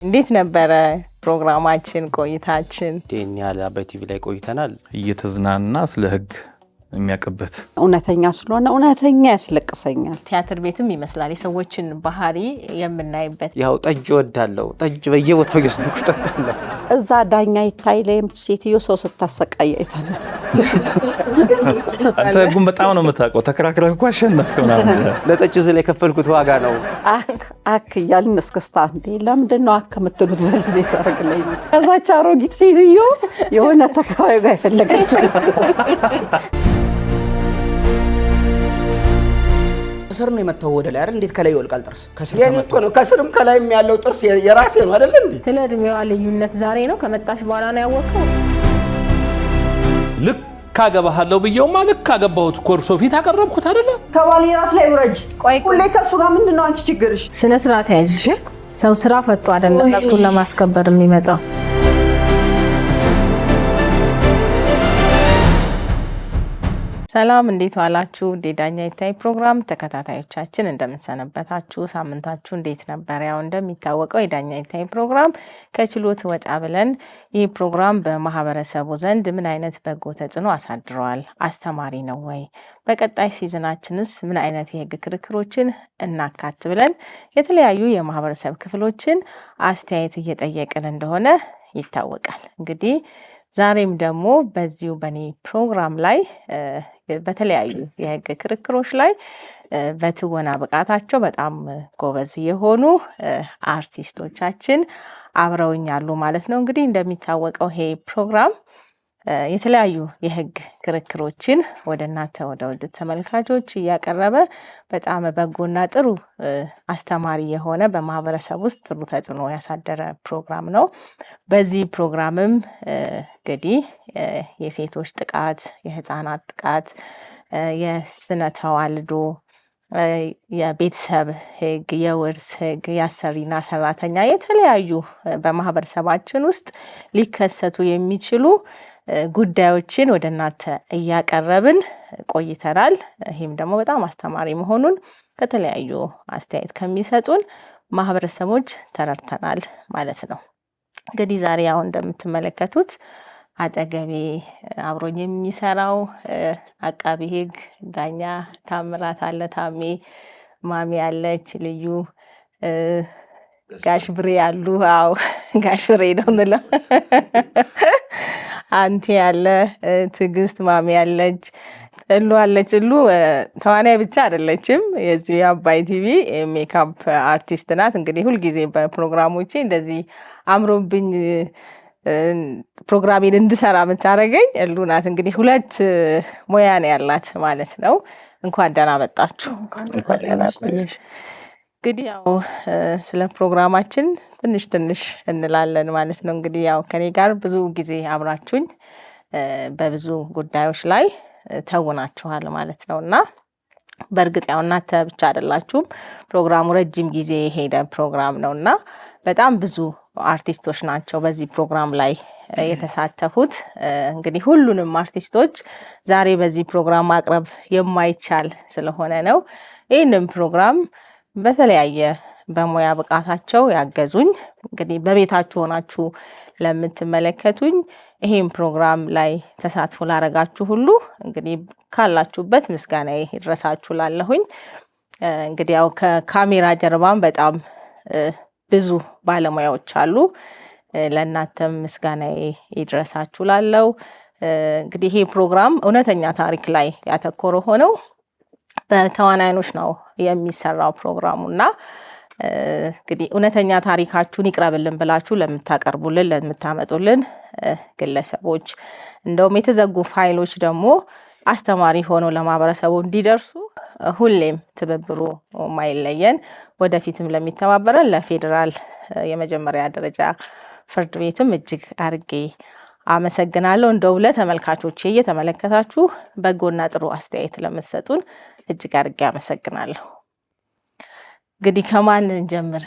እንዴት ነበረ ፕሮግራማችን ቆይታችን? ዴኒያል አባይ ቲቪ ላይ ቆይተናል። እየተዝናና ስለ ህግ የሚያቀበት እውነተኛ ስለሆነ እውነተኛ ያስለቅሰኛል። ቲያትር ቤትም ይመስላል የሰዎችን ባህሪ የምናይበት። ያው ጠጅ ወዳለው ጠጅ በየቦታው ይስነኩታል። እዛ ዳኛ ይታይ ላይ ሴትዮ ሰው ስታሰቃይ አይተና አንተ ግን በጣም ነው የምታውቀው። ተከራክረህ እኮ አሸነፍከው ማለት ነው። ለጠጅ ስለ የከፈልኩት ዋጋ ነው። አክ ያልን እስክስታ እንዴ ለምንድን ነው አክ የምትሉት? በዚህ ሰርግ ላይ ከዛች አሮጊት ሴትዮ የሆነ ተከራዩ ጋር የፈለገችው ከስር ነው የመጣው ወደ ላይ አይደል? እንዴት ከላይ ይወልቃል ጥርስ? ከስር ተመጥቶ ነው። ከስርም ከላይም ያለው ጥርስ የራሴ ነው አይደል እንዴ? ስለ እድሜዋ ልዩነት ዛሬ ነው ከመጣሽ በኋላ ነው ያወቀው። ልክ ካገባሃለው ብየውማ ልክ ካገባሁት ኮርሶ ፊት አቀረብኩት አይደለ? ከባሌ ራስ ላይ ውረጅ። ሁሌ ከሱ ጋር ምንድነው አንቺ ችግርሽ? ስነ ስርዓት ያዥ። ሰው ስራ ፈቶ አይደለም መብቱን ለማስከበር የሚመጣው። ሰላም እንዴት ዋላችሁ? ዳኛ ይታይ ፕሮግራም ተከታታዮቻችን እንደምንሰነበታችሁ፣ ሳምንታችሁ እንዴት ነበር? ያው እንደሚታወቀው የዳኛ ይታይ ፕሮግራም ከችሎት ወጣ ብለን ይህ ፕሮግራም በማህበረሰቡ ዘንድ ምን አይነት በጎ ተጽዕኖ አሳድረዋል? አስተማሪ ነው ወይ? በቀጣይ ሲዝናችንስ ምን አይነት የህግ ክርክሮችን እናካት ብለን የተለያዩ የማህበረሰብ ክፍሎችን አስተያየት እየጠየቅን እንደሆነ ይታወቃል። እንግዲህ ዛሬም ደግሞ በዚሁ በኔ ፕሮግራም ላይ በተለያዩ የህግ ክርክሮች ላይ በትወና ብቃታቸው በጣም ጎበዝ የሆኑ አርቲስቶቻችን አብረውኛሉ ማለት ነው። እንግዲህ እንደሚታወቀው ይሄ ፕሮግራም የተለያዩ የህግ ክርክሮችን ወደ እናንተ ወደ ውድ ተመልካቾች እያቀረበ በጣም በጎና ጥሩ አስተማሪ የሆነ በማህበረሰብ ውስጥ ጥሩ ተጽዕኖ ያሳደረ ፕሮግራም ነው። በዚህ ፕሮግራምም እንግዲህ የሴቶች ጥቃት፣ የህፃናት ጥቃት፣ የስነ ተዋልዶ፣ የቤተሰብ ህግ፣ የውርስ ህግ፣ የአሰሪና ሰራተኛ የተለያዩ በማህበረሰባችን ውስጥ ሊከሰቱ የሚችሉ ጉዳዮችን ወደ እናንተ እያቀረብን ቆይተናል። ይህም ደግሞ በጣም አስተማሪ መሆኑን ከተለያዩ አስተያየት ከሚሰጡን ማህበረሰቦች ተረድተናል ማለት ነው። እንግዲህ ዛሬ አሁን እንደምትመለከቱት አጠገቤ አብሮኝ የሚሰራው አቃቢ ህግ ዳኛ ታምራት አለ። ታሜ፣ ማሚ ያለች፣ ልዩ ጋሽ ብሬ ያሉ። አዎ ጋሽ ብሬ ነው እንለው። አንቲ ያለ፣ ትዕግስት፣ ማሚ ያለች፣ እሉ አለች። እሉ ተዋናይ ብቻ አይደለችም፣ የዚህ አባይ ቲቪ ሜካፕ አርቲስት ናት። እንግዲህ ሁልጊዜ በፕሮግራሞቼ እንደዚህ አምሮብኝ ፕሮግራሜን እንድሰራ የምታደርገኝ እሉ ናት። እንግዲህ ሁለት ሙያ ነው ያላት ማለት ነው። እንኳን ደህና መጣችሁ። እንኳን ደህና ቆየሽ። እንግዲህ ያው ስለ ፕሮግራማችን ትንሽ እንላለን ማለት ነው። እንግዲህ ያው ከኔ ጋር ብዙ ጊዜ አብራችሁኝ በብዙ ጉዳዮች ላይ ተውናችኋል ማለት ነው እና በእርግጥ ያው እናንተ ብቻ አይደላችሁም፣ ፕሮግራሙ ረጅም ጊዜ የሄደ ፕሮግራም ነው እና በጣም ብዙ አርቲስቶች ናቸው በዚህ ፕሮግራም ላይ የተሳተፉት። እንግዲህ ሁሉንም አርቲስቶች ዛሬ በዚህ ፕሮግራም ማቅረብ የማይቻል ስለሆነ ነው ይህንን ፕሮግራም በተለያየ በሙያ ብቃታቸው ያገዙኝ እንግዲህ በቤታችሁ ሆናችሁ ለምትመለከቱኝ ይሄን ፕሮግራም ላይ ተሳትፎ ላረጋችሁ ሁሉ እንግዲህ ካላችሁበት ምስጋና ይድረሳችሁ ላለሁኝ። እንግዲህ ያው ከካሜራ ጀርባም በጣም ብዙ ባለሙያዎች አሉ። ለእናንተም ምስጋና ይድረሳችሁ ላለው። እንግዲህ ይሄ ፕሮግራም እውነተኛ ታሪክ ላይ ያተኮረ ሆነው በተዋናዮች ነው የሚሰራው ፕሮግራሙ እና እንግዲህ እውነተኛ ታሪካችሁን ይቅረብልን ብላችሁ ለምታቀርቡልን ለምታመጡልን ግለሰቦች እንደውም የተዘጉ ፋይሎች ደግሞ አስተማሪ ሆነው ለማህበረሰቡ እንዲደርሱ ሁሌም ትብብሩ ማይለየን ወደፊትም ለሚተባበረን ለፌዴራል የመጀመሪያ ደረጃ ፍርድ ቤትም እጅግ አርጌ አመሰግናለሁ። እንደው ለተመልካቾቼ እየተመለከታችሁ በጎና ጥሩ አስተያየት ለምትሰጡን እጅግ አርጌ አመሰግናለሁ። እንግዲህ ከማን እንጀምር?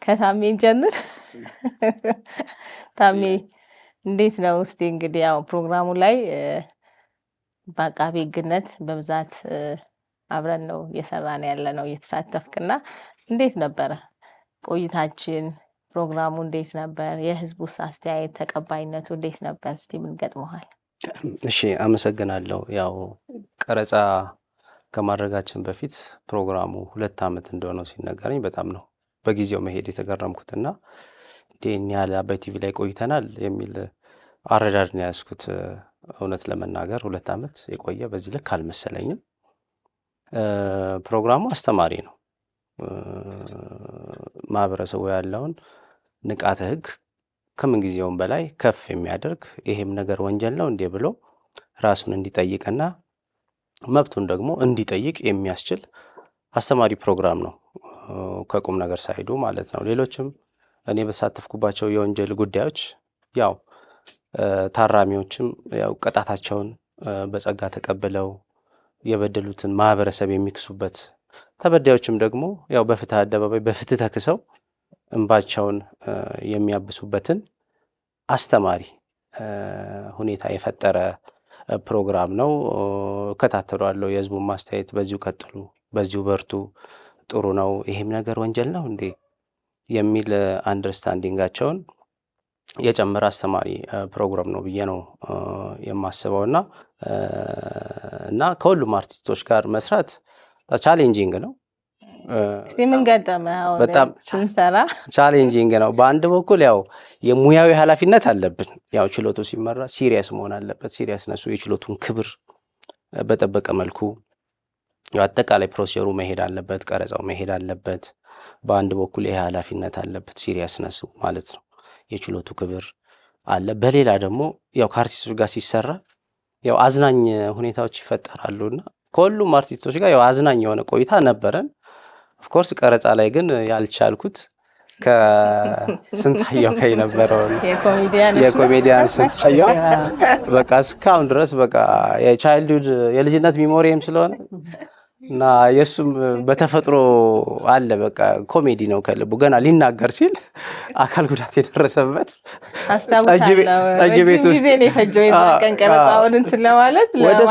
ከታሜ እንጀምር። ታሜ እንዴት ነው? እስቲ እንግዲህ ያው ፕሮግራሙ ላይ በአቃቤ ሕግነት በብዛት አብረን ነው እየሰራን ያለ ነው እየተሳተፍክና እንዴት ነበረ? ቆይታችን ፕሮግራሙ እንዴት ነበር? የህዝቡስ አስተያየት ተቀባይነቱ እንዴት ነበር? እስቲ ምን ገጥመዋል? እሺ አመሰግናለሁ። ያው ቀረጻ ከማድረጋችን በፊት ፕሮግራሙ 2 ዓመት እንደሆነው ሲነገረኝ በጣም ነው በጊዜው መሄድ የተገረምኩትና ዴን ያለ አባይ ቲቪ ላይ ቆይተናል የሚል አረዳድ ነው ያስኩት። እውነት ለመናገር 2 ዓመት የቆየ በዚህ ልክ አልመሰለኝም። ፕሮግራሙ አስተማሪ ነው። ማህበረሰቡ ያለውን ንቃተ ህግ ከምን ጊዜውም በላይ ከፍ የሚያደርግ ይሄም ነገር ወንጀል ነው እንዴ ብሎ ራሱን እንዲጠይቅና መብቱን ደግሞ እንዲጠይቅ የሚያስችል አስተማሪ ፕሮግራም ነው። ከቁም ነገር ሳይዱ ማለት ነው። ሌሎችም እኔ በሳተፍኩባቸው የወንጀል ጉዳዮች ያው ታራሚዎችም ያው ቅጣታቸውን በጸጋ ተቀብለው የበደሉትን ማህበረሰብ የሚክሱበት፣ ተበዳዮችም ደግሞ ያው በፍትህ አደባባይ በፍትህ ተክሰው እንባቸውን የሚያብሱበትን አስተማሪ ሁኔታ የፈጠረ ፕሮግራም ነው። እከታተላለሁ። የህዝቡን ማስተያየት በዚሁ ቀጥሉ፣ በዚሁ በርቱ፣ ጥሩ ነው፣ ይሄም ነገር ወንጀል ነው እንዴ የሚል አንደርስታንዲንጋቸውን የጨመረ አስተማሪ ፕሮግራም ነው ብዬ ነው የማስበውና ከሁሉም አርቲስቶች ጋር መስራት ቻሌንጂንግ ነው። ምን ገጠመ? በጣም ቻሌንጂንግ ነው። በአንድ በኩል ያው የሙያዊ ኃላፊነት አለብን። ያው ችሎቱ ሲመራ ሲሪየስ መሆን አለበት። ሲሪየስነሱ የችሎቱን ክብር በጠበቀ መልኩ አጠቃላይ ፕሮሲጀሩ መሄድ አለበት፣ ቀረጻው መሄድ አለበት። በአንድ በኩል ይሄ ኃላፊነት አለበት፣ ሲሪየስነሱ ማለት ነው። የችሎቱ ክብር አለ። በሌላ ደግሞ ያው ከአርቲስቶች ጋር ሲሰራ ያው አዝናኝ ሁኔታዎች ይፈጠራሉና ከሁሉም አርቲስቶች ጋር ያው አዝናኝ የሆነ ቆይታ ነበረን። ኦፍኮርስ ቀረጻ ላይ ግን ያልቻልኩት ከስንታየው ከይ ነበረው የኮሜዲያን ስንታየው በቃ እስካሁን ድረስ በቃ የቻይልድሁድ የልጅነት ሚሞሪየም ስለሆነ እና የሱም በተፈጥሮ አለ። በቃ ኮሜዲ ነው ከልቡ። ገና ሊናገር ሲል አካል ጉዳት የደረሰበት ጠጅ ቤት ውስጥ ቀረጻውን እንትን ለማለት ወደ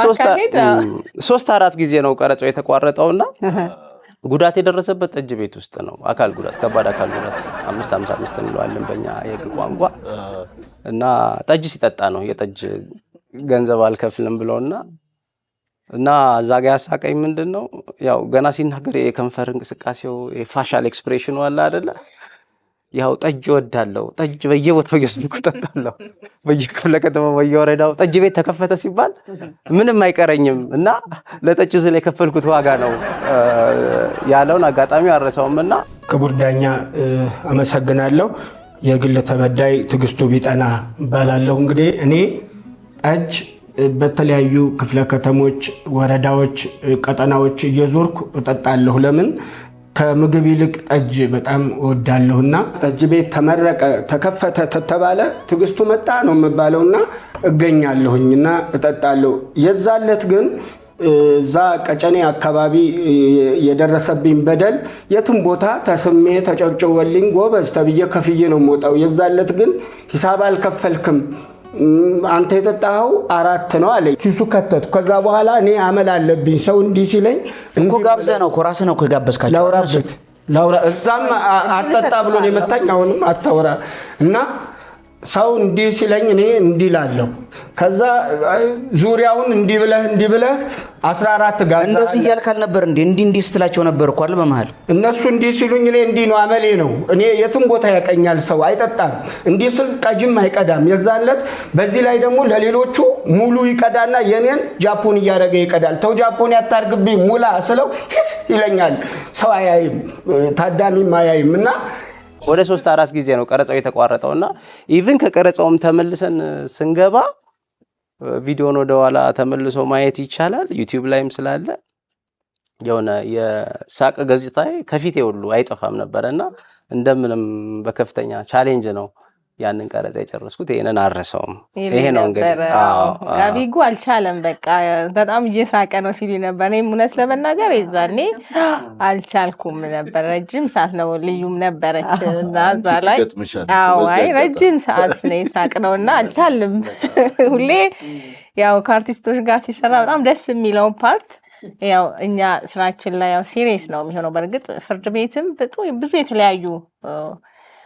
3-4 ጊዜ ነው ቀረጻው የተቋረጠውና ጉዳት የደረሰበት ጠጅ ቤት ውስጥ ነው። አካል ጉዳት፣ ከባድ አካል ጉዳት 555 እንለዋለን በእኛ የህግ ቋንቋ። እና ጠጅ ሲጠጣ ነው የጠጅ ገንዘብ አልከፍልም ብለውና እዛ ጋር ያሳቀኝ ምንድነው ያው ገና ሲናገር የከንፈር እንቅስቃሴው የፋሻል ኤክስፕሬሽኑ አለ አይደለ? ያው ጠጅ ወዳለው ጠጅ በየቦታው እየስልኩ ጠጣለሁ፣ በየክፍለ ከተማው በየወረዳው ጠጅ ቤት ተከፈተ ሲባል ምንም አይቀረኝም እና ለጠጅ ስለ የከፈልኩት ዋጋ ነው ያለውን አጋጣሚ አረሳውምና። ክቡር ዳኛ አመሰግናለሁ። የግል ተበዳይ ትግስቱ ቢጠና እባላለሁ። እንግዲህ እኔ ጠጅ በተለያዩ ክፍለ ከተሞች፣ ወረዳዎች፣ ቀጠናዎች እየዞርኩ እጠጣለሁ። ለምን? ከምግብ ይልቅ ጠጅ በጣም እወዳለሁና ጠጅ ቤት ተመረቀ ተከፈተ ተተባለ ትግስቱ መጣ ነው የምባለውና እገኛለሁኝና እጠጣለሁ። የዛለት ግን እዛ ቀጨኔ አካባቢ የደረሰብኝ በደል የትም ቦታ ተስሜ ተጨብጨወልኝ ጎበዝ ተብዬ ከፍዬ ነው የምወጣው። የዛለት ግን ሂሳብ አልከፈልክም አንተ የጠጣኸው 4 ነው አለኝ። ኪሱ ከተቱ። ከዛ በኋላ እኔ አመል አለብኝ ሰው እንዲህ ሲለኝ እኮ ጋብዘህ ነው እኮ ራስህ ነው እኮ የጋበዝካቸው። ላውራ እዛም አጠጣ ብሎ ነው የመታኝ። አሁንም አታወራ እና ሰው እንዲህ ሲለኝ እኔ እንዲህ ላለሁ። ከዛ ዙሪያውን እንዲህ ብለህ 14 ጋር እንደዚህ እያልካል ነበር እንዴ? እንዲህ ስትላቸው ነበር እኮ አይደል? በመሃል እነሱ እንዲህ ሲሉኝ እኔ እንዲህ ነው አመሌ ነው። እኔ የትም ቦታ ያቀኛል ሰው አይጠጣም። እንዲህ ስል ቀጅም አይቀዳም። የዛለት በዚህ ላይ ደግሞ ለሌሎቹ ሙሉ ይቀዳና የኔን ጃፖን እያደረገ ይቀዳል። ተው ጃፖን ያታርግብኝ ሙላ ስለው ይለኛል። ሰው አያይም፣ ታዳሚም አያይም እና ወደ 3-4 ጊዜ ነው ቀረጻው የተቋረጠውና ኢቭን ከቀረጻውም ተመልሰን ስንገባ ቪዲዮን ወደ ኋላ ተመልሶ ማየት ይቻላል። ዩቲዩብ ላይም ስላለ የሆነ የሳቅ ገጽታዬ ከፊቴ ሁሉ አይጠፋም ነበርና እንደምንም በከፍተኛ ቻሌንጅ ነው ያንን ቀረጻ የጨረስኩት። ይሄንን አረሰውም። ይሄ ነው እንግዲህ አቢጉ አልቻለም። በቃ በጣም እየሳቀ ነው ሲሉ ነበር። እኔም እውነት ለመናገር የዛኔ አልቻልኩም ነበር። ረጅም ሰዓት ነው ልዩም ነበረች እና እዛ ላይ አይ ረጅም ሰዓት ነው የሳቅነውና አልቻልም። ሁሌ ያው ከአርቲስቶች ጋር ሲሰራ በጣም ደስ የሚለው ፓርት ያው እኛ ስራችን ላይ ያው ሲሪየስ ነው የሚሆነው። በእርግጥ ፍርድ ቤትም ብዙ የተለያዩ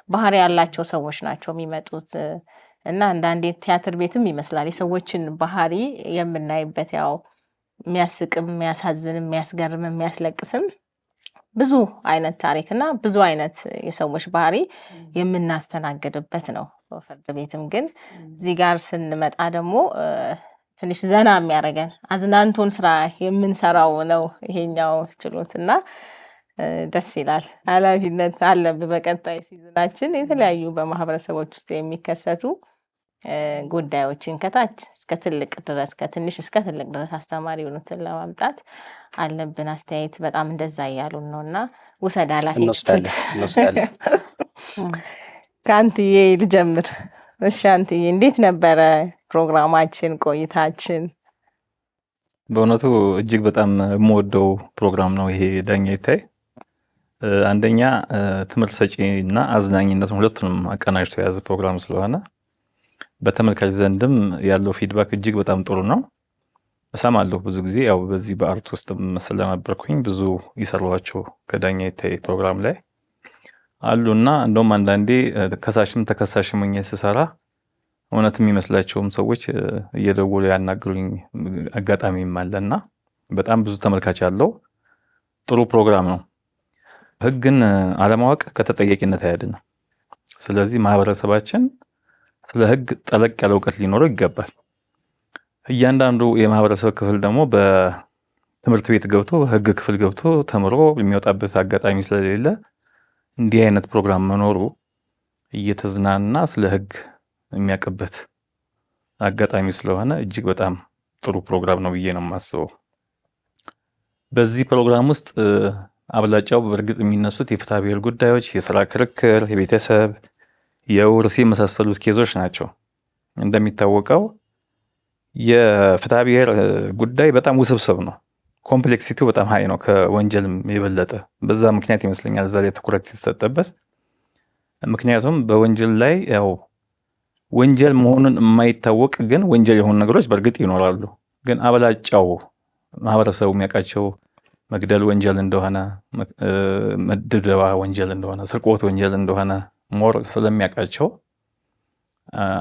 ባህሪ ያላቸው ሰዎች ናቸው የሚመጡት እና አንዳንዴ ቲያትር ቤትም ይመስላል የሰዎችን ባህሪ የምናይበት ያው የሚያስቅም፣ የሚያሳዝንም፣ የሚያስገርምም፣ የሚያስለቅስም ብዙ አይነት ታሪክ እና ብዙ አይነት የሰዎች ባህሪ የምናስተናግድበት ነው። ፍርድ ቤትም ግን እዚህ ጋር ስንመጣ ደግሞ ትንሽ ዘና የሚያደርገን አዝናንቶን ስራ የምንሰራው ነው ይሄኛው ችሎት እና ደስ ይላል። ኃላፊነት አለብን። በቀጣይ ሲዝናችን የተለያዩ በማህበረሰቦች ውስጥ የሚከሰቱ ጉዳዮችን ከታች እስከ ትልቅ ድረስ ከትንሽ እስከ ትልቅ ድረስ አስተማሪ የሆኑትን ለማምጣት አለብን። አስተያየት በጣም እንደዛ እያሉን ነው እና ውሰድ ኃላፊነት እንወስዳለን። ከአንትዬ ልጀምር። እሺ አንትዬ እንዴት ነበረ ፕሮግራማችን ቆይታችን? በእውነቱ እጅግ በጣም የምወደው ፕሮግራም ነው ይሄ ዳኛ ይታይ። አንደኛ ትምህርት ሰጪ እና አዝናኝነትን ሁለቱንም አቀናጅቶ የያዘ ፕሮግራም ስለሆነ በተመልካች ዘንድም ያለው ፊድባክ እጅግ በጣም ጥሩ ነው። እሰማለሁ ብዙ ጊዜ ያው በዚህ በአርት ውስጥ ስለነበርኩኝ ብዙ ይሰሯቸው ከዳኛ ይታይ ፕሮግራም ላይ አሉና እንደውም አንዳንዴ ከሳሽም ተከሳሽም ሆኜ ስሰራ እውነት የሚመስላቸውም ሰዎች እየደወሉ ያናግሩኝ አጋጣሚም አለና በጣም ብዙ ተመልካች ያለው ጥሩ ፕሮግራም ነው። ሕግን አለማወቅ ከተጠያቂነት አያድንም። ስለዚህ ማህበረሰባችን ስለ ሕግ ጠለቅ ያለ እውቀት ሊኖረው ይገባል። እያንዳንዱ የማህበረሰብ ክፍል ደግሞ በትምህርት ቤት ገብቶ ሕግ ክፍል ገብቶ ተምሮ የሚወጣበት አጋጣሚ ስለሌለ እንዲህ አይነት ፕሮግራም መኖሩ እየተዝናና ስለ ሕግ የሚያውቅበት አጋጣሚ ስለሆነ እጅግ በጣም ጥሩ ፕሮግራም ነው ብዬ ነው የማስበው። በዚህ ፕሮግራም ውስጥ አብላጫው በእርግጥ የሚነሱት የፍትሐ ብሔር ጉዳዮች፣ የስራ ክርክር፣ የቤተሰብ፣ የውርስ የመሳሰሉት ኬዞች ናቸው። እንደሚታወቀው የፍትሐ ብሔር ጉዳይ በጣም ውስብስብ ነው። ኮምፕሌክሲቲው በጣም ሀይ ነው ከወንጀልም የበለጠ። በዛ ምክንያት ይመስለኛል እዛ ላይ ትኩረት የተሰጠበት። ምክንያቱም በወንጀል ላይ ያው ወንጀል መሆኑን የማይታወቅ ግን ወንጀል የሆኑ ነገሮች በእርግጥ ይኖራሉ። ግን አብላጫው ማህበረሰቡ የሚያውቃቸው መግደል ወንጀል እንደሆነ፣ ድብደባ ወንጀል እንደሆነ፣ ስርቆት ወንጀል እንደሆነ ሞር ስለሚያውቃቸው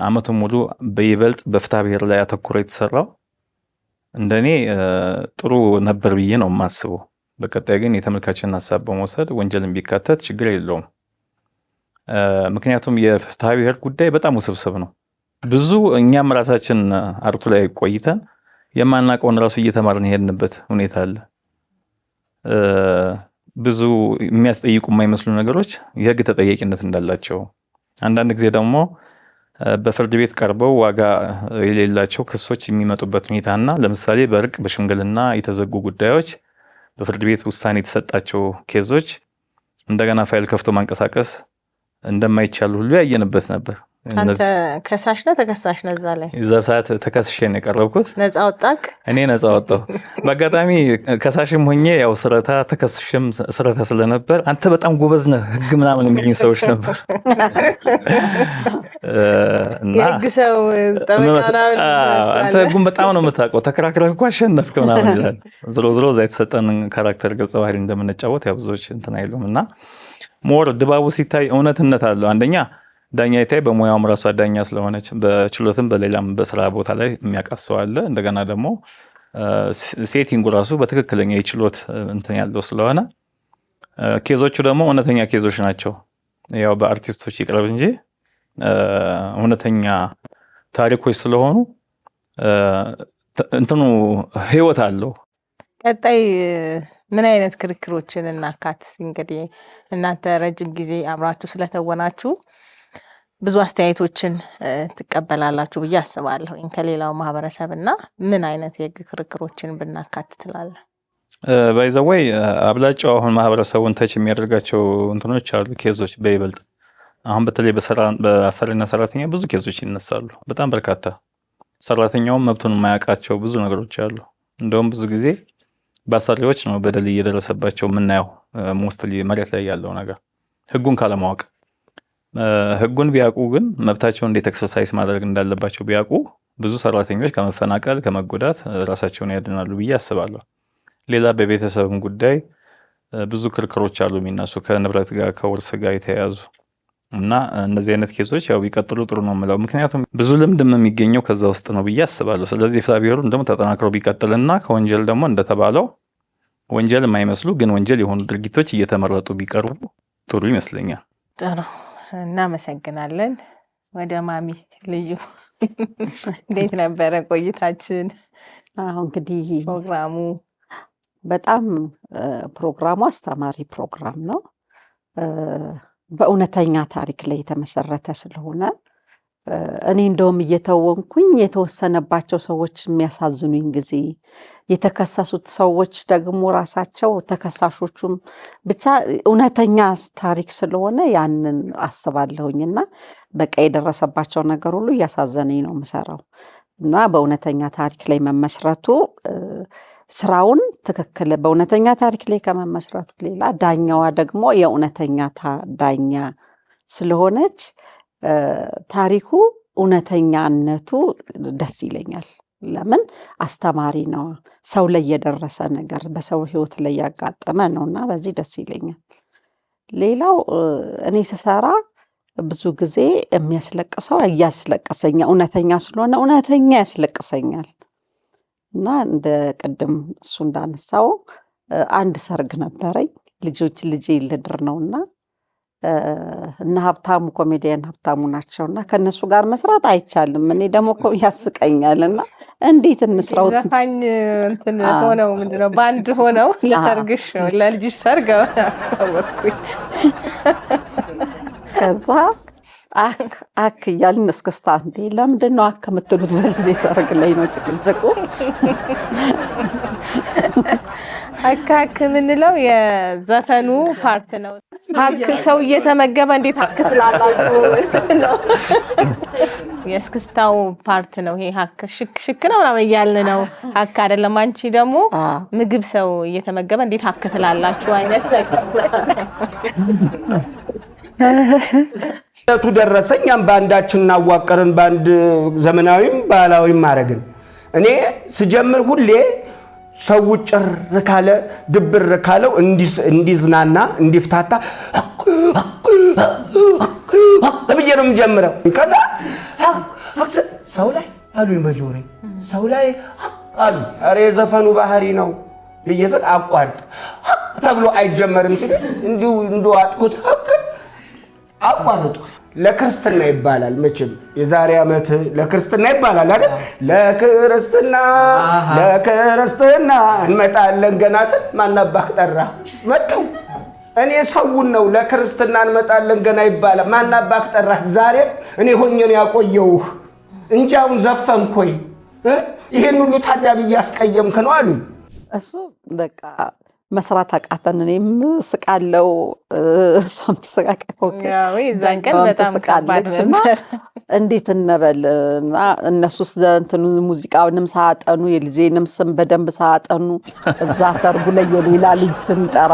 ዓመቱን ሙሉ በይበልጥ በፍትሐ ብሔር ላይ አተኩሮ የተሰራው እንደኔ ጥሩ ነበር ብዬ ነው የማስበው። በቀጣይ ግን የተመልካችን ሀሳብ በመውሰድ ወንጀልን ቢካተት ችግር የለውም። ምክንያቱም የፍትሐ ብሔር ጉዳይ በጣም ውስብስብ ነው። ብዙ እኛም ራሳችን አርቱ ላይ ቆይተን የማናውቀውን ራሱ እየተማርን የሄድንበት ሁኔታ አለ። ብዙ የሚያስጠይቁ የማይመስሉ ነገሮች የህግ ተጠያቂነት እንዳላቸው፣ አንዳንድ ጊዜ ደግሞ በፍርድ ቤት ቀርበው ዋጋ የሌላቸው ክሶች የሚመጡበት ሁኔታና ለምሳሌ በእርቅ በሽምግልና የተዘጉ ጉዳዮች በፍርድ ቤት ውሳኔ የተሰጣቸው ኬዞች እንደገና ፋይል ከፍቶ ማንቀሳቀስ እንደማይቻል ሁሉ ያየንበት ነበር። አንተ ከሳሽ ነህ ተከሳሽ ነህ? እዛ ላይ እዛ ሰዓት ተከስሼ ነው የቀረብኩት። ነፃ ወጣክ? እኔ ነፃ ወጣሁ። በአጋጣሚ ከሳሽም ሆኜ ያው ስረታ ተከስሽም ስረታ ስለነበር አንተ በጣም ጎበዝ ነህ ህግ ምናምን የሚሉኝ ሰዎች ነበር። እና የህግ ሰው አንተ ህጉን በጣም ነው የምታውቀው፣ ተከራክረህ እኮ አሸነፍክ ምናምን ይላል። ዞሮ ዞሮ እዛ የተሰጠንን ካራክተር ገጸ ባህሪ እንደምንጫወት ያው ብዙዎች እንትን አይሉም እና ሞር ድባቡ ሲታይ እውነትነት አለው። አንደኛ ዳኛ ይታይ በሙያውም ራሷ ዳኛ ስለሆነች በችሎትም በሌላም በስራ ቦታ ላይ የሚያቃሰው አለ። እንደገና ደግሞ ሴቲንጉ ራሱ በትክክለኛ የችሎት እንትን ያለው ስለሆነ ኬዞቹ ደግሞ እውነተኛ ኬዞች ናቸው። ያው በአርቲስቶች ይቅረብ እንጂ እውነተኛ ታሪኮች ስለሆኑ እንትኑ ህይወት አለው። ቀጣይ ምን አይነት ክርክሮችን እናካትት? እንግዲህ እናንተ ረጅም ጊዜ አብራችሁ ስለተወናችሁ ብዙ አስተያየቶችን ትቀበላላችሁ ብዬ አስባለሁ ከሌላው ማህበረሰብ እና ምን አይነት የህግ ክርክሮችን ብናካትት ትላለህ? ባይዘወይ አብላጫው አሁን ማህበረሰቡን ተች የሚያደርጋቸው እንትኖች አሉ፣ ኬዞች በይበልጥ አሁን በተለይ በአሰሪና ሰራተኛ ብዙ ኬዞች ይነሳሉ። በጣም በርካታ ሰራተኛውም መብቱን የማያውቃቸው ብዙ ነገሮች አሉ። እንደውም ብዙ ጊዜ በአሰሪዎች ነው በደል እየደረሰባቸው የምናየው። ሞስትሊ መሬት ላይ ያለው ነገር ህጉን ካለማወቅ፣ ህጉን ቢያውቁ ግን መብታቸውን እንዴት ኤክሰርሳይዝ ማድረግ እንዳለባቸው ቢያውቁ ብዙ ሰራተኞች ከመፈናቀል ከመጎዳት ራሳቸውን ያድናሉ ብዬ አስባለሁ። ሌላ በቤተሰብም ጉዳይ ብዙ ክርክሮች አሉ የሚነሱ ከንብረት ጋር ከውርስ ጋር የተያያዙ እና እነዚህ አይነት ኬዞች ያው ቢቀጥሉ ጥሩ ነው የምለው። ምክንያቱም ብዙ ልምድም የሚገኘው ከዛ ውስጥ ነው ብዬ አስባለሁ። ስለዚህ የፍትሐ ብሔሩን ደግሞ ተጠናክሮ ቢቀጥልና ከወንጀል ደግሞ እንደተባለው ወንጀል የማይመስሉ ግን ወንጀል የሆኑ ድርጊቶች እየተመረጡ ቢቀርቡ ጥሩ ይመስለኛል። ጥሩ እናመሰግናለን። ወደ ማሚ ልዩ እንዴት ነበረ ቆይታችን? እንግዲህ ፕሮግራሙ በጣም ፕሮግራሙ አስተማሪ ፕሮግራም ነው። በእውነተኛ ታሪክ ላይ የተመሰረተ ስለሆነ እኔ እንደውም እየተወንኩኝ የተወሰነባቸው ሰዎች የሚያሳዝኑኝ ጊዜ የተከሰሱት ሰዎች ደግሞ ራሳቸው ተከሳሾቹም ብቻ እውነተኛ ታሪክ ስለሆነ ያንን አስባለሁኝ እና በቃ የደረሰባቸው ነገር ሁሉ እያሳዘነኝ ነው የምሰራው እና በእውነተኛ ታሪክ ላይ መመስረቱ ስራውን ትክክል በእውነተኛ ታሪክ ላይ ከመመስረቱ ሌላ ዳኛዋ ደግሞ የእውነተኛ ዳኛ ስለሆነች ታሪኩ እውነተኛነቱ ደስ ይለኛል። ለምን አስተማሪ ነው። ሰው ላይ የደረሰ ነገር በሰው ህይወት ላይ ያጋጠመ ነውና በዚህ ደስ ይለኛል። ሌላው እኔ ስሰራ ብዙ ጊዜ የሚያስለቅሰው እያስለቀሰኛ እውነተኛ ስለሆነ እውነተኛ ያስለቅሰኛል እና እንደ ቅድም እሱ እንዳነሳው አንድ ሰርግ ነበረኝ። ልጄ ልድር ነውና እና ሀብታሙ ኮሜዲያን ሀብታሙ ናቸውና ከነሱ ጋር መስራት አይቻልም። እኔ ደግሞ ያስቀኛልና እንዴት እንስራው ዘፋኝ እንትን ሆነው ምንድነው ባንድ ሆነው ለሰርግሽ ለልጅሽ ሰርግ አስታወስኩኝ። ከዛ አክ እያልን እስክስታ እንዴ ለምንድን ነው አክ የምትሉት? በጊዜ ሰርግ ላይ ነው ጭቅጭቁ። አክ የምንለው የዘፈኑ ፓርት ነው። አክ ሰው እየተመገበ እንዴት አክ ትላላችሁ ነው። የእስክስታው ፓርት ነው ይሄ። አክ ሽክ ነው ምናምን እያልን ነው። አክ አይደለም። አንቺ ደግሞ ምግብ ሰው እየተመገበ እንዴት አክ ትላላችሁ አይነት ቱ ደረሰኛም ባንዳችን እናዋቀርን ባንድ ዘመናዊም ባህላዊም ማረግን እኔ ስጀምር ሁሌ ሰው ጭር ካለ ድብር ካለው እንዲዝናና እንዲፍታታ ለብዬ ነው የምጀምረው። ከዛ ሰው ላይ አሉኝ በጆሬ ሰው ላይ አሉ ኧረ የዘፈኑ ባህሪ ነው ብዬ ስል አቋርጥ ተብሎ አይጀመርም ሲል እንዲሁ አጥኩት አቋርጡ። ለክርስትና ይባላል መቼም የዛሬ ዓመት ለክርስትና ይባላል አይደል? ለክርስትና እንመጣለን ገና ስል ማናባክ ጠራ መጣው። እኔ ሰውን ነው ለክርስትና እንመጣለን ገና ይባላል ማናባክ ጠራ። ዛሬ እኔ ሆኜ ነው ያቆየውህ እንጂ አሁን ዘፈንኩኝ ይሄን ሁሉ ታዳሚ እያስቀየምክ ነው አሉኝ። እሱ በቃ መስራት አቃተን። እኔም ስቃለው እሷም ተሰቃቀቀው። ያው እዛን ቀን በጣም ከባድ ነበር። እንዴት እንበልና እነሱስ እንትኑ ሙዚቃውንም ሳጠኑ የልጄንም ስም በደንብ ሳጠኑ እዛ ሰርጉ ላይ የሌላ ልጅ ስም ጠራ።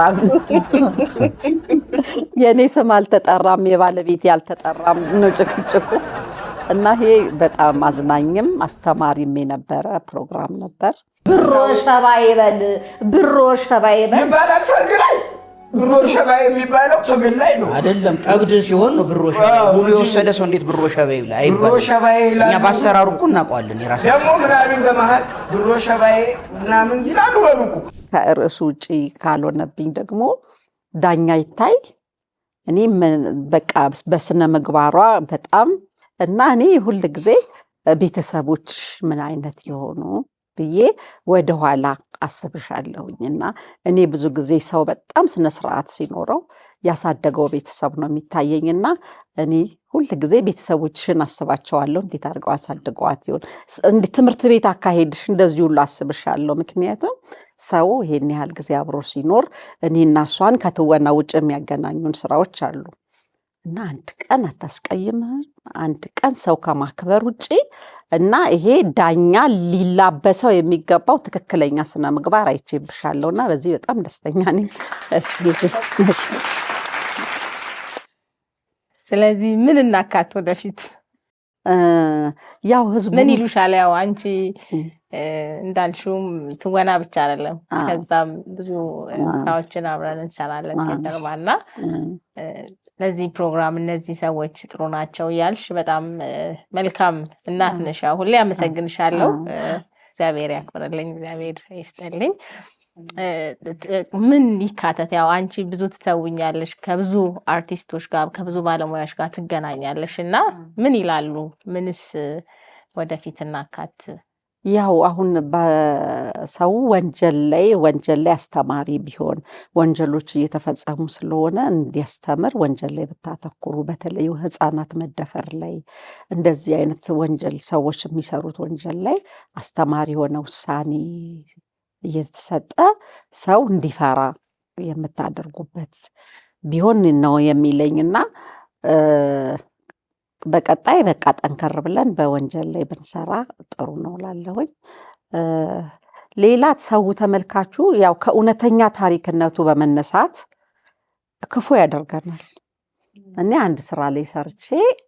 የኔ ስም አልተጠራም፣ የባለቤት ያልተጠራም ነው ጭቅጭቁ። እና ይሄ በጣም አዝናኝም አስተማሪም የነበረ ፕሮግራም ነበር። ብሮ ሸባ ይበል ይባላል ሰርግ ላይ። ብሮ ሸባ የሚባለው ትግል ላይ ነው አይደለም? ቀብድ ሲሆን ነው ብሮ ሸባ። ሙሉ የወሰደ ሰው እንዴት ብሮ ሸባ ይብላ? ብሮ ሸባ ይላል። እኛ ባሰራሩ እኮ እናውቀዋለን። የራሳችን ደግሞ ምናምን በመሃል ብሮ ሸባ ምናምን ይላሉ በሩቁ። ከርዕሱ ውጪ ካልሆነብኝ ደግሞ ዳኛ ይታይ እኔ በቃ በስነ ምግባሯ በጣም እና እኔ ሁል ጊዜ ቤተሰቦች ምን አይነት የሆኑ ብዬ ወደ ኋላ አስብሻለሁኝ። እና እኔ ብዙ ጊዜ ሰው በጣም ስነ ስርዓት ሲኖረው ያሳደገው ቤተሰብ ነው የሚታየኝና እኔ ሁል ጊዜ ቤተሰቦችሽን አስባቸዋለሁ። እንዴት አድርገው አሳድገዋት ይሆን? ትምህርት ቤት አካሄድሽ እንደዚህ ሁሉ አስብሻለሁ። ምክንያቱም ሰው ይሄን ያህል ጊዜ አብሮ ሲኖር እኔና እሷን ከትወና ውጭ የሚያገናኙን ስራዎች አሉ እና አንድ ቀን አታስቀይምህም፣ አንድ ቀን ሰው ከማክበር ውጭ እና ይሄ ዳኛ ሊላበሰው የሚገባው ትክክለኛ ስነ ምግባር አይቼብሻለሁና በዚህ በጣም ደስተኛ ነኝ። ስለዚህ ምን እናካት ወደፊት ያው ህዝቡ ምን ይሉሻል? ያው አንቺ እንዳልሽውም ትወና ብቻ አይደለም፣ ከዛም ብዙ ስራዎችን አብረን እንሰራለን ከጀርባና ለዚህ ፕሮግራም እነዚህ ሰዎች ጥሩ ናቸው እያልሽ በጣም መልካም እናት ነሽ። ሁሌ አመሰግንሻለሁ። እግዚአብሔር ያክብርልኝ፣ እግዚአብሔር ይስጥልኝ። ምን ይካተት? ያው አንቺ ብዙ ትተውኛለሽ፣ ከብዙ አርቲስቶች ጋር ከብዙ ባለሙያዎች ጋር ትገናኛለሽ እና ምን ይላሉ? ምንስ ወደፊት እናካት? ያው አሁን በሰው ወንጀል ላይ አስተማሪ ቢሆን ወንጀሎች እየተፈጸሙ ስለሆነ እንዲያስተምር ወንጀል ላይ ብታተኩሩ፣ በተለይ ህፃናት መደፈር ላይ እንደዚህ አይነት ወንጀል ሰዎች የሚሰሩት ወንጀል ላይ አስተማሪ የሆነ ውሳኔ እየተሰጠ ሰው እንዲፈራ የምታደርጉበት ቢሆን ነው የሚለኝና በቀጣይ በቃ ጠንከር ብለን በወንጀል ላይ ብንሰራ ጥሩ ነው ላለሁኝ። ሌላ ሰው ተመልካቹ ያው ከእውነተኛ ታሪክነቱ በመነሳት ክፉ ያደርገናል። እኔ አንድ ስራ ላይ ሰርቼ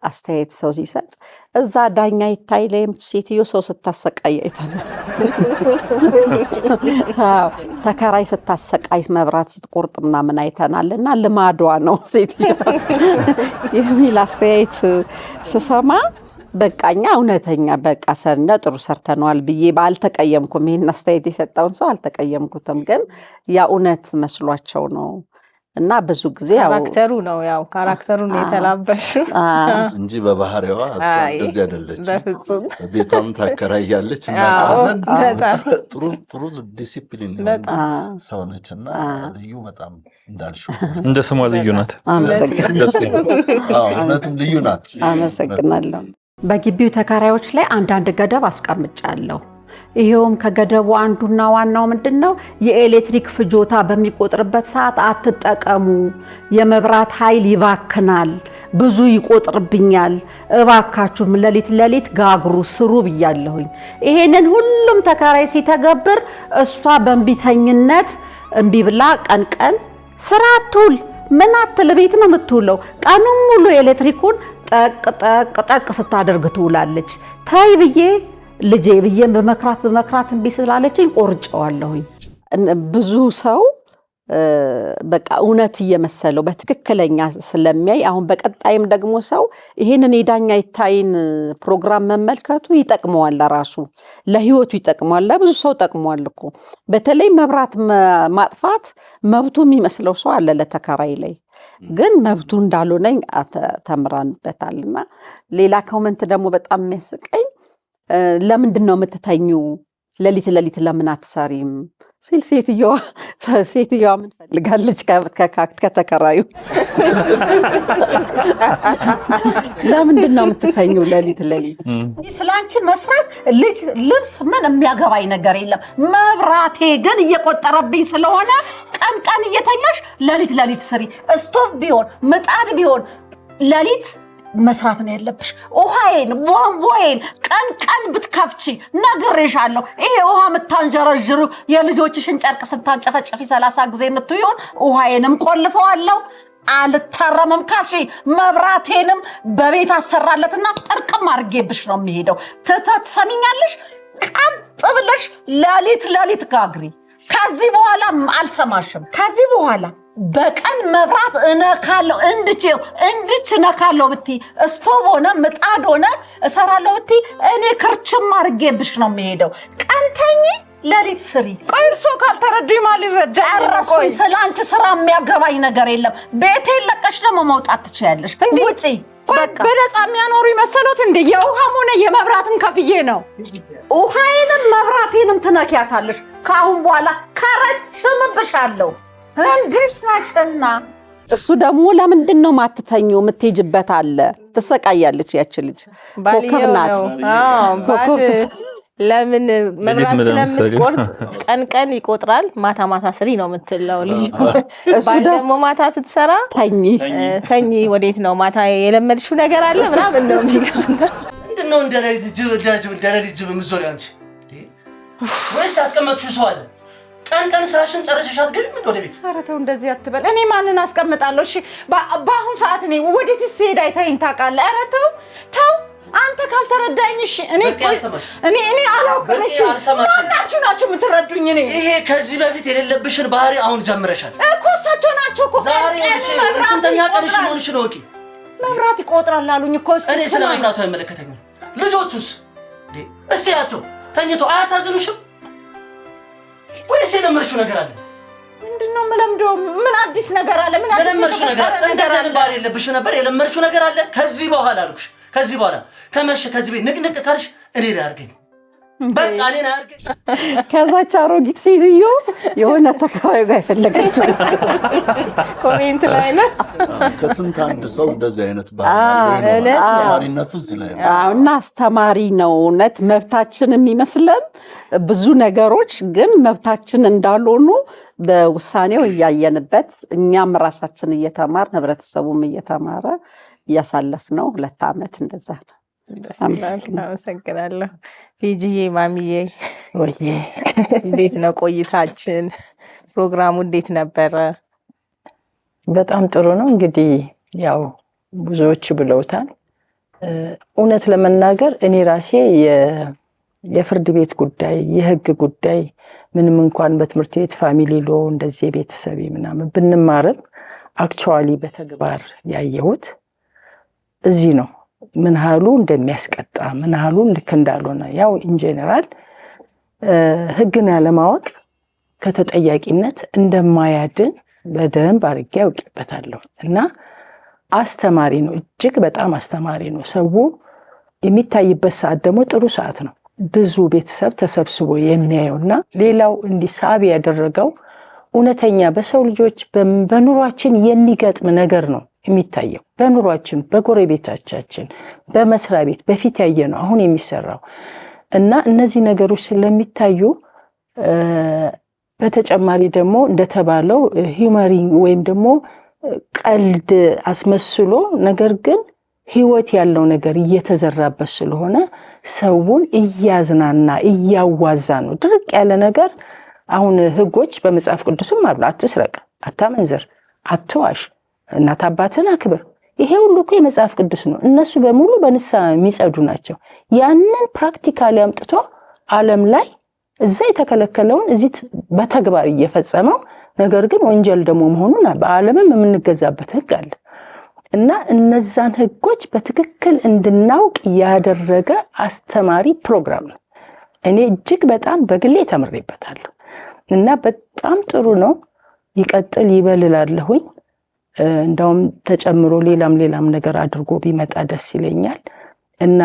አስተያየት ሰው ሲሰጥ እዛ ዳኛ ይታይ ላይም ሴትዮ ሰው ስታሰቃይ አይተናል። ተከራይ ስታሰቃይ መብራት ስትቆርጥ ምናምን አይተናልና ልማዷ ነው ሴትዮ የሚል አስተያየት ስሰማ በቃኛ እውነተኛ በቃ ሰርኛ ጥሩ ሰርተነዋል ብዬ ባልተቀየምኩም። ይሄን አስተያየት የሰጠውን ሰው አልተቀየምኩትም፣ ግን ያ እውነት መስሏቸው ነው። እና ብዙ ጊዜ ካራክተሩ ነው ያው ካራክተሩን የተላበሽው እንጂ በባህሪዋ እሷ እንደዚህ አይደለች። በፍጹም ቤቷም ታከራያለች እና ጥሩ ዲሲፕሊን ሰው ነችና ልዩ በጣም እንዳልሽው እንደ ስሟ ልዩ ናት። እውነትም ልዩ ናት። አመሰግናለሁ። በግቢው ተከራዮች ላይ አንዳንድ ገደብ አስቀምጫለሁ። ይሄውም ከገደቡ አንዱና ዋናው ምንድነው? የኤሌክትሪክ ፍጆታ በሚቆጥርበት ሰዓት አትጠቀሙ፣ የመብራት ኃይል ይባክናል፣ ብዙ ይቆጥርብኛል፣ እባካችሁም ለሊት ጋግሩ ስሩ ብያለሁኝ። ይሄንን ሁሉም ተከራይ ሲተገብር እሷ በእንቢተኝነት እምቢ ብላ ቀን ስራ አትውል ምን አትል ቤት ነው የምትውለው። ቀኑን ሙሉ ኤሌክትሪኩን ጠቅ ስታደርግ ትውላለች። ታይ ብዬ ልጄ ብዬም በመክራት እምቢ ስላለችኝ ቆርጬዋለሁኝ። ብዙ ሰው በቃ እውነት እየመሰለው በትክክለኛ ስለሚያይ አሁን በቀጣይም ደግሞ ሰው ይሄንን የዳኛ ይታይን ፕሮግራም መመልከቱ ይጠቅመዋል፣ ለራሱ ለህይወቱ ይጠቅመዋል፣ ለብዙ ሰው ጠቅመዋል እኮ። በተለይ መብራት ማጥፋት መብቱ የሚመስለው ሰው አለ ለተከራይ ላይ፣ ግን መብቱ እንዳልሆነኝ ተምራንበታልና። ሌላ ኮመንት ደግሞ በጣም የሚያስቀኝ ለምንድን ነው የምትተኙ ሌሊት ለምን አትሰሪም ሲል ሴትየዋ ምን ፈልጋለች ከተከራዩ? ለምንድን ነው የምትተኙ ሌሊት? ስላንቺ መስራት ልብስ ምን የሚያገባኝ ነገር የለም። መብራቴ ግን እየቆጠረብኝ ስለሆነ ቀን እየተኛሽ ሌሊት ስሪ። ስቶቭ ቢሆን ምጣድ ቢሆን ሌሊት መስራት ነው ያለብሽ። ውሃዬን ቧንቧዬን ቀን ብትከፍቺ ነግሬሻለሁ። ይሄ ውሃ የምታንጀረጅሩ የልጆችሽን ጨርቅ ስታንጨፈጭፊ 30 ጊዜ የምትይውን ውሃዬንም ቆልፈዋለሁ። አልታረምም ካልሽ መብራቴንም በቤት አሰራለትና ጥርቅም አድርጌብሽ ነው የሚሄደው። ትሰሚኛለሽ? ቀጥ ብለሽ ሌሊት ጋግሪ። ከዚህ በኋላ አልሰማሽም። ከዚህ በኋላ በቀን መብራት እነካለሁ እንድትነካለሁ ብትይ ስቶቭ ሆነ ምጣድ ሆነ እሰራለሁ ብትይ እኔ ክርችም አድርጌብሽ ነው የሚሄደው። ቀንተኝ ሌሊት ስሪ። ቆይ እርሶ ካልተረዱኝ ማን ይረዳ? ጨረስኩኝ። ስለአንቺ ስራ የሚያገባኝ ነገር የለም። ቤቴን ለቀሽ ደግሞ መውጣት ትችያለሽ። ውጪ። ቆይ በነፃ የሚያኖሩ ይመስሎት እንዴ? የውሃም ሆነ የመብራትም ከፍዬ ነው። ውሃዬንም መብራቴንም ትነኪያታለሽ። ከአሁን በኋላ ከረችምብሻለሁ። እንዴት ናችና? እሱ ደግሞ ለምንድን ነው ማትተኙ? የምትሄጅበት አለ። ትሰቃያለች ያች ልጅ። ኮከብ ናት። ለምን መብራት ስለምትቆርጥ ቀን ይቆጥራል፣ ማታ ስሪ ነው የምትለው ልጅ። ባል ደግሞ ማታ ስትሰራ ተኝ ወዴት ነው ማታ የለመድሽው ነገር አለ ምናምን ነው የሚለው። ምንድነው እንደሌሊት ጅብ የምትዞሪው አንቺ? ወይስ ያስቀመጥሽው ሰው አለ? ቀን ስራሽን ጨርሰሻት ግን ምን ወደ ቤት? ኧረ ተው እንደዚህ አትበል። እኔ ማንን አስቀምጣለሁ? እሺ በአሁን ሰዓት እኔ ወዴት ስሄድ አይተኸኝ ታውቃለህ? ኧረ ተው አንተ ካልተረዳኝ እሺ እኔ አላውቅም እሺ ማናችሁ የምትረዱኝ እኔ ይሄ ከዚህ በፊት የሌለብሽን ባህሪ አሁን ጀምረሻል እኮ እሳቸው ናቸው እኮ ዛሬ ስንተኛ ቀንሽ መሆንሽ ነው እቂ መብራት ይቆጥራል አሉኝ እኮ እኔ ስለ መብራቱ አይመለከተኝም ልጆቹስ እስቲ ያቸው ተኝቶ አያሳዝኑሽም ወይስ የለመድሽው ነገር አለ ምንድነው መለምደው ምን አዲስ ነገር አለ ምን አዲስ ነገር አለ እንደዛ ባህሪ የለብሽ ነበር የለመድሽው ነገር አለ ከዚህ በኋላ አልኩሽ ከዚህ በኋላ ከመሸ ከዚህ ቤት ንቅንቅ ካልሽ እኔ አርገኝ በቃ እኔ አርገኝ ከዛች አሮጊት ሴትዮ የሆነ ተከራዩ ጋር የፈለገችው ኮሜንት ላይ ነው ከስንት አንድ ሰው እንደዚህ አይነት ባህሪ አስተማሪነቱ እዚህ ላይ ነው እና አስተማሪ ነው እውነት መብታችን የሚመስለን ብዙ ነገሮች ግን መብታችን እንዳልሆኑ በውሳኔው እያየንበት እኛም ራሳችን እየተማር ህብረተሰቡም እየተማረ ያሳለፍነው 2 ዓመት እንደዛ ነው አመሰግናለሁ ቲጂዬ ማሚዬ ወይዬ እንዴት ነው ቆይታችን ፕሮግራሙ እንዴት ነበረ በጣም ጥሩ ነው እንግዲህ ያው ብዙዎች ብለውታል እውነት ለመናገር እኔ ራሴ የፍርድ ቤት ጉዳይ የህግ ጉዳይ ምንም እንኳን በትምህርት ቤት ፋሚሊ ሎ እንደዚህ ቤተሰብ ምናምን ብንማርም አክቹአሊ በተግባር ያየሁት እዚህ ነው ምን ሀሉ እንደሚያስቀጣ ምን ሀሉ ልክ እንዳልሆነ ያው ኢን ጀነራል ህግን ያለማወቅ ከተጠያቂነት እንደማያድን በደንብ አድርጌ አውቄበታለሁ እና አስተማሪ ነው እጅግ በጣም አስተማሪ ነው ሰው የሚታይበት ሰዓት ደግሞ ጥሩ ሰዓት ነው ብዙ ቤተሰብ ተሰብስቦ የሚያየውና ሌላው እንዲሳብ ያደረገው እውነተኛ በሰው ልጆች በኑሯችን የሚገጥም ነገር ነው የሚታየው በኑሯችን በጎረቤታችን በመስሪያ ቤት በፊት ያየነው አሁን የሚሰራው እና እነዚህ ነገሮች ስለሚታዩ በተጨማሪ ደግሞ እንደተባለው ሂዩመሪንግ ወይም ደግሞ ቀልድ አስመስሎ ነገር ግን ህይወት ያለው ነገር እየተዘራበት ስለሆነ ሰውን እያዝናና እያዋዛ ነው ድርቅ ያለ ነገር አሁን ህጎች በመጽሐፍ ቅዱስም አሉ አትስረቅ አታመንዝር አትዋሽ እናት አባትን አክብር ይሄ ሁሉ እኮ የመጽሐፍ ቅዱስ ነው እነሱ በሙሉ በንስሐ የሚጸዱ ናቸው ያንን ፕራክቲካሊ አምጥቶ ዓለም ላይ እዛ የተከለከለውን እዚህ በተግባር እየፈጸመው ነገር ግን ወንጀል ደግሞ መሆኑን በዓለምም የምንገዛበት ህግ አለ እና እነዛን ህጎች በትክክል እንድናውቅ ያደረገ አስተማሪ ፕሮግራም ነው እኔ እጅግ በጣም በግሌ ተምሬበታለሁ እና በጣም ጥሩ ነው ይቀጥል ይበልላለሁኝ እንደውም ተጨምሮ ሌላም ነገር አድርጎ ቢመጣ ደስ ይለኛል እና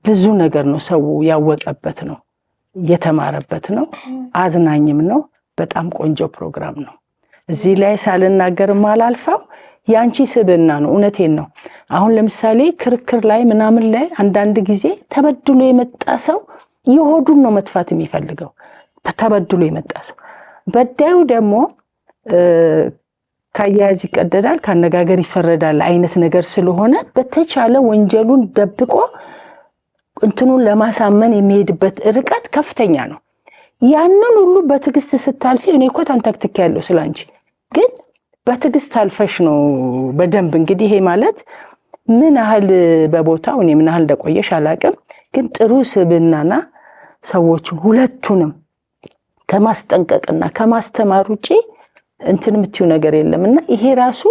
ብዙ ነገር ነው ሰው ያወቀበት ነው የተማረበት ነው አዝናኝም ነው በጣም ቆንጆ ፕሮግራም ነው እዚህ ላይ ሳልናገር ማላልፋው ያንቺ ስብና ነው እውነቴን ነው አሁን ለምሳሌ ክርክር ላይ ምናምን ላይ አንዳንድ ጊዜ ተበድሎ የመጣ ሰው ይሆዱን ነው መጥፋት የሚፈልገው ተበድሎ የመጣ ሰው በዳዩ ደግሞ ካያያዝ ይቀደዳል ካነጋገር ይፈረዳል አይነት ነገር ስለሆነ በተቻለ ወንጀሉን ደብቆ እንትኑን ለማሳመን የሚሄድበት ርቀት ከፍተኛ ነው ያንን ሁሉ በትግስት ስታልፊ እኔ እኮ ታንታክትክ ያለው ስላንቺ ግን በትግስት አልፈሽ ነው በደንብ እንግዲህ ይሄ ማለት ምን ያህል በቦታው እኔ ምን ያህል እንደቆየሽ አላቅም ግን ጥሩ ስብናና ሰዎችን ሁለቱንም ከማስጠንቀቅና ከማስተማር ውጪ እንትን ምትዩ ነገር የለምና ይሄ ራሱ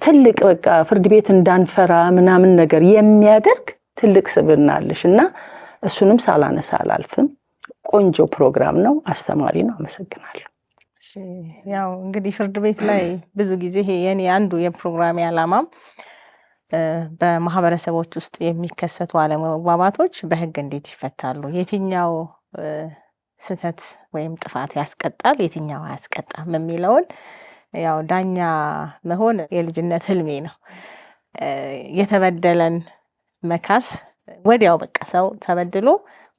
ትልቅ በቃ ፍርድ ቤት እንዳንፈራ ምናምን ነገር የሚያደርግ ትልቅ ስብና አለሽና እሱንም ሳላነሳ አላልፍም ቆንጆ ፕሮግራም ነው አስተማሪ ነው አመሰግናለሁ ያው እንግዲህ ፍርድ ቤት ላይ ብዙ ጊዜ ይሄ የኔ አንዱ የፕሮግራም ዓላማም በማህበረሰቦች ውስጥ የሚከሰቱ አለመግባባቶች በህግ እንዴት ይፈታሉ የትኛው ስህተት ወይም ጥፋት ያስቀጣል የትኛው አያስቀጣም የሚለውን ያው ዳኛ መሆን የልጅነት ህልሜ ነው የተበደለን መካስ ወዲያው በቃ ሰው ተበድሎ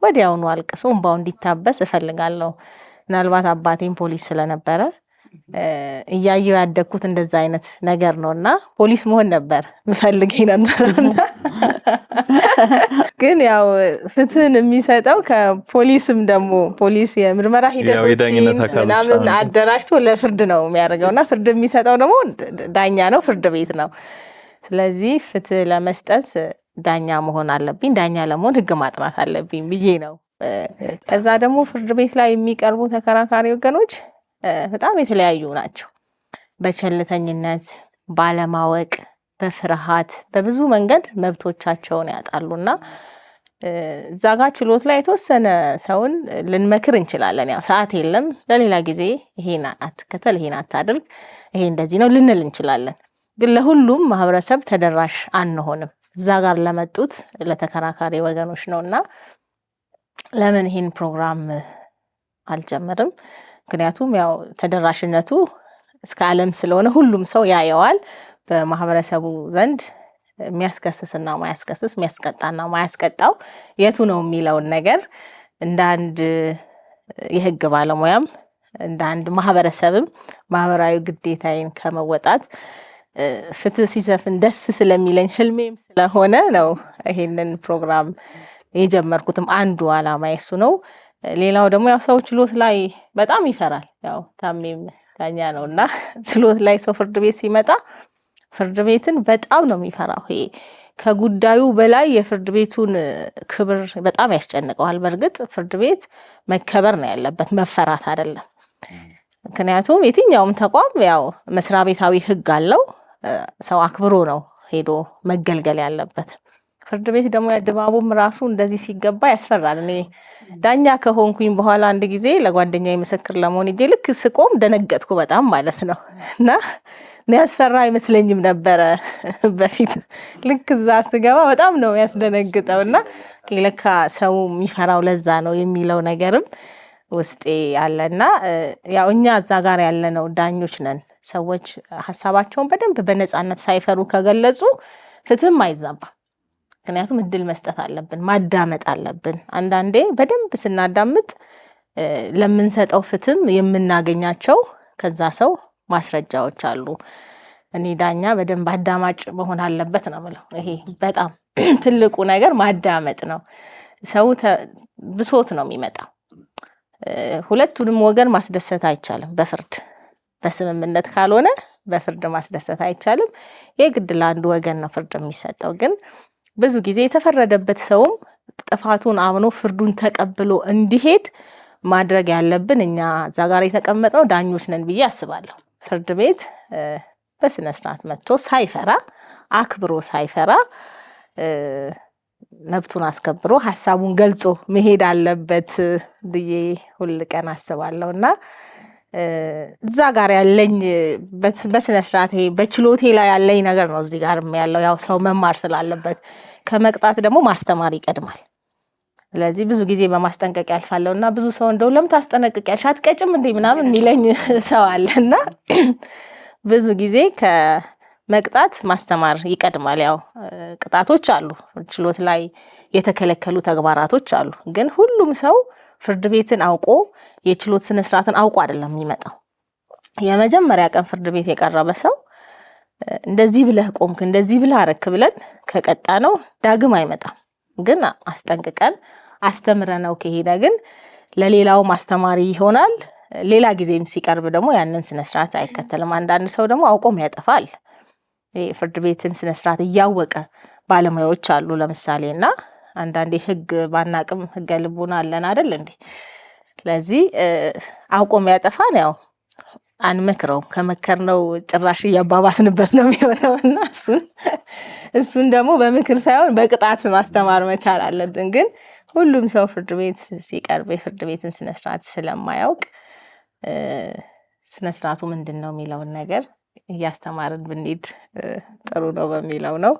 ወዲያውኑ አልቅሶ እንባው እንዲታበስ እፈልጋለሁ ምናልባት አባቴም ፖሊስ ስለነበረ እያየው ያደግኩት እንደዛ አይነት ነገር ነውና ፖሊስ መሆን ነበር ምፈልግ ነበርና ግን ያው ፍትህን የሚሰጠው ከፖሊስም ደግሞ ፖሊስ የምርመራ ሂደቶችን ምናምን አደራጅቶ ለፍርድ ነው የሚያደርገውና ፍርድ የሚሰጠው ደግሞ ዳኛ ነው ፍርድ ቤት ነው ስለዚህ ፍትህ ለመስጠት ዳኛ መሆን አለብኝ፣ ዳኛ ለመሆን ህግ ማጥናት አለብኝ ብዬ ነው። ከዛ ደግሞ ፍርድ ቤት ላይ የሚቀርቡ ተከራካሪ ወገኖች በጣም የተለያዩ ናቸው። በቸልተኝነት፣ ባለማወቅ፣ በፍርሃት በብዙ መንገድ መብቶቻቸውን ያጣሉና እዛ ጋ ችሎት ላይ የተወሰነ ሰውን ልንመክር እንችላለን። ያው ሰዓት የለም፣ ለሌላ ጊዜ ይሄን አትከተል፣ ይሄን አታድርግ፣ ይሄ እንደዚህ ነው ልንል እንችላለን። ግን ለሁሉም ማህበረሰብ ተደራሽ አንሆንም። እዛ ጋር ለመጡት ለተከራካሪ ወገኖች ነውና ለምን ይሄን ፕሮግራም አልጀምርም? ምክንያቱም ያው ተደራሽነቱ እስከ ዓለም ስለሆነ ሁሉም ሰው ያየዋል። በማህበረሰቡ ዘንድ የሚያስከስስና ማያስከስስ፣ የሚያስቀጣና ማያስቀጣው የቱ ነው የሚለውን ነገር እንደ አንድ የህግ ባለሙያም እንደ አንድ ማህበረሰብም ማህበራዊ ግዴታዬን ከመወጣት ፍትህ ሲሰፍን ደስ ስለሚለኝ ህልሜም ስለሆነ ነው ይሄንን ፕሮግራም የጀመርኩትም አንዱ ዓላማ እሱ ነው። ሌላው ደግሞ ያው ሰው ችሎት ላይ በጣም ይፈራል። ያው ታሜም ዳኛ ነውና ችሎት ላይ ሰው ፍርድ ቤት ሲመጣ ፍርድ ቤትን በጣም ነው የሚፈራው። ይሄ ከጉዳዩ በላይ የፍርድ ቤቱን ክብር በጣም ያስጨንቀዋል። በእርግጥ ፍርድ ቤት መከበር ነው ያለበት፣ መፈራት አይደለም። ምክንያቱም የትኛውም ተቋም ያው መስሪያ ቤታዊ ህግ አለው። ሰው አክብሮ ነው ሄዶ መገልገል ያለበት። ፍርድ ቤት ደግሞ ድባቡም ራሱ እንደዚህ ሲገባ ያስፈራል። እኔ ዳኛ ከሆንኩኝ በኋላ አንድ ጊዜ ለጓደኛዬ ምስክር ለመሆን እጄ ልክ ስቆም ደነገጥኩ በጣም ማለት ነው። እና ያስፈራ አይመስለኝም ነበረ በፊት። ልክ እዛ ስገባ በጣም ነው ያስደነግጠው እና ለካ ሰው የሚፈራው ለዛ ነው የሚለው ነገርም ውስጤ ያለና ያው እኛ እዛ ጋር ያለነው ዳኞች ነን። ሰዎች ሀሳባቸውን በደንብ በነፃነት ሳይፈሩ ከገለጹ ፍትህም አይዛባም። ምክንያቱም እድል መስጠት አለብን፣ ማዳመጥ አለብን። አንዳንዴ በደንብ ስናዳምጥ ለምንሰጠው ፍትህም የምናገኛቸው ከዛ ሰው ማስረጃዎች አሉ። እኔ ዳኛ በደንብ አዳማጭ መሆን አለበት ነው የምለው። ይሄ በጣም ትልቁ ነገር ማዳመጥ ነው። ሰው ብሶት ነው የሚመጣው። ሁለቱንም ወገን ማስደሰት አይቻልም። በፍርድ በስምምነት ካልሆነ በፍርድ ማስደሰት አይቻልም። የግድ ለአንዱ ወገን ነው ፍርድ የሚሰጠው። ግን ብዙ ጊዜ የተፈረደበት ሰውም ጥፋቱን አምኖ ፍርዱን ተቀብሎ እንዲሄድ ማድረግ ያለብን እኛ እዛ ጋር የተቀመጥነው ዳኞች ነን ብዬ አስባለሁ። ፍርድ ቤት በስነ ስርዓት መጥቶ ሳይፈራ አክብሮ ሳይፈራ መብቱን አስከብሮ ሀሳቡን ገልጾ መሄድ አለበት ብዬ ሁል ቀን አስባለሁ እና እዛ ጋር ያለኝ በስነ ስርዓት ይሄ በችሎቴ ላይ ያለኝ ነገር ነው እዚህ ጋር ያለው። ያው ሰው መማር ስላለበት ከመቅጣት ደግሞ ማስተማር ይቀድማል። ስለዚህ ብዙ ጊዜ በማስጠንቀቂያ አልፋለሁ እና ብዙ ሰው እንደው ለምን ታስጠነቅቂያለሽ አትቀጭም እንዴ ምናምን የሚለኝ ሰው አለና ብዙ ጊዜ ከመቅጣት ማስተማር ይቀድማል። ያው ቅጣቶች አሉ፣ ችሎት ላይ የተከለከሉ ተግባራቶች አሉ። ግን ሁሉም ሰው ፍርድ ቤትን አውቆ የችሎት ስነ ስርዓትን አውቆ አይደለም የሚመጣው። የመጀመሪያ ቀን ፍርድ ቤት የቀረበ ሰው እንደዚህ ብለህ ቆምክ፣ እንደዚህ ብለህ አረክ ብለን ከቀጣ ነው ዳግም አይመጣም። ግን አስጠንቅቀን አስተምረነው ከሄደ ግን ለሌላው ማስተማሪ ይሆናል። ሌላ ጊዜም ሲቀርብ ደግሞ ያንን ስነ ስርዓት አይከተልም። አንዳንድ ሰው ደግሞ አውቆም ያጠፋል። ፍርድ ቤትን ስነ ስርዓት እያወቀ ባለሙያዎች አሉ ለምሳሌ እና አንዳንዴ ህግ ባናቅም ህገ ልቡና አለን አይደል እንዴ? ስለዚህ አውቆም ያጠፋን ያው አንመክረውም። ከመከርነው ጭራሽ እያባባስንበት ነው የሚሆነው እና እሱን ደግሞ በምክር ሳይሆን በቅጣት ማስተማር መቻል አለብን። ግን ሁሉም ሰው ፍርድ ቤት ሲቀርብ የፍርድ ቤትን ስነስርዓት ስለማያውቅ ስነስርዓቱ ምንድን ነው የሚለውን ነገር እያስተማርን ብንሄድ ጥሩ ነው በሚለው ነው።